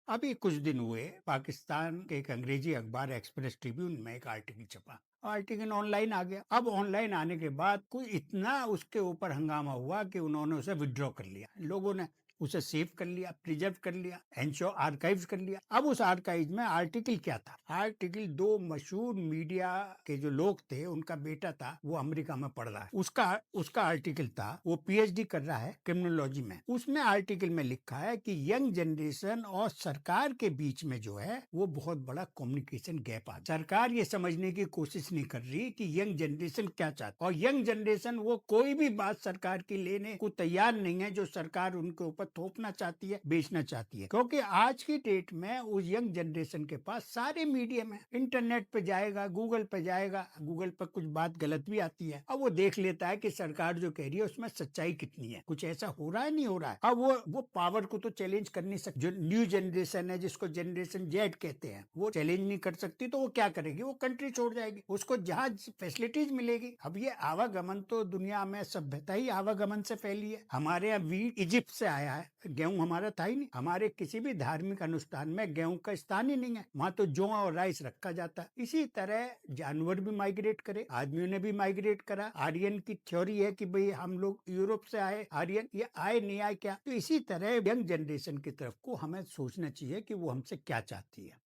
अभी कुछ दिन हुए पाकिस्तान के एक अंग्रेजी अखबार एक्सप्रेस ट्रिब्यून में एक आर्टिकल छपा। आर्टिकल ऑनलाइन आ गया। अब ऑनलाइन आने के बाद कोई इतना उसके ऊपर हंगामा हुआ कि उन्होंने उसे विड्रॉ कर लिया। लोगों ने उसे सेव कर लिया, प्रिजर्व कर लिया, एंश्योर आर्काइव्स कर लिया। अब उस आर्काइव में आर्टिकल क्या था? आर्टिकल दो मशहूर मीडिया के जो लोग थे, उनका बेटा था, वो अमेरिका में पढ़ रहा है, उसका उसका आर्टिकल था। वो पीएचडी कर रहा है क्रिमिनोलॉजी में। उसमें आर्टिकल में लिखा है कि यंग जनरेशन और सरकार के बीच में जो है वो बहुत बड़ा कम्युनिकेशन गैप आ। सरकार ये समझने की कोशिश नहीं कर रही कि यंग जनरेशन क्या चाहती, और यंग जनरेशन वो कोई भी बात सरकार की लेने को तैयार नहीं है जो सरकार उनके ऊपर थोपना चाहती है, बेचना चाहती है। क्योंकि आज की डेट में उस यंग जनरेशन के पास सारे मीडियम है। इंटरनेट पे जाएगा, गूगल पे जाएगा, गूगल पर कुछ बात गलत भी आती है, अब वो देख लेता है कि सरकार जो कह रही है उसमें सच्चाई कितनी है, कुछ ऐसा हो रहा है नहीं हो रहा है। अब वो पावर को तो चैलेंज कर नहीं सकती। जो न्यू जनरेशन है, जिसको जनरेशन जेड कहते हैं, वो चैलेंज नहीं कर सकती, तो वो क्या करेगी? वो कंट्री छोड़ जाएगी, उसको जहाँ फैसिलिटीज मिलेगी। अब ये आवागमन तो दुनिया में सभ्यता ही आवागमन से फैली है। हमारे यहाँ वीट इजिप्ट से आया है, गेहूं हमारा था ही नहीं। हमारे किसी भी धार्मिक अनुष्ठान में गेहूं का स्थान ही नहीं है, वहां तो जौ और राइस रखा जाता है। इसी तरह जानवर भी माइग्रेट करे, आदमियों ने भी माइग्रेट करा। आर्यन की थ्योरी है कि भाई हम लोग यूरोप से आए, आर्यन ये आए नहीं आए क्या? तो इसी तरह यंग जनरेशन की तरफ को हमें सोचना चाहिए कि वो हमसे क्या चाहती है।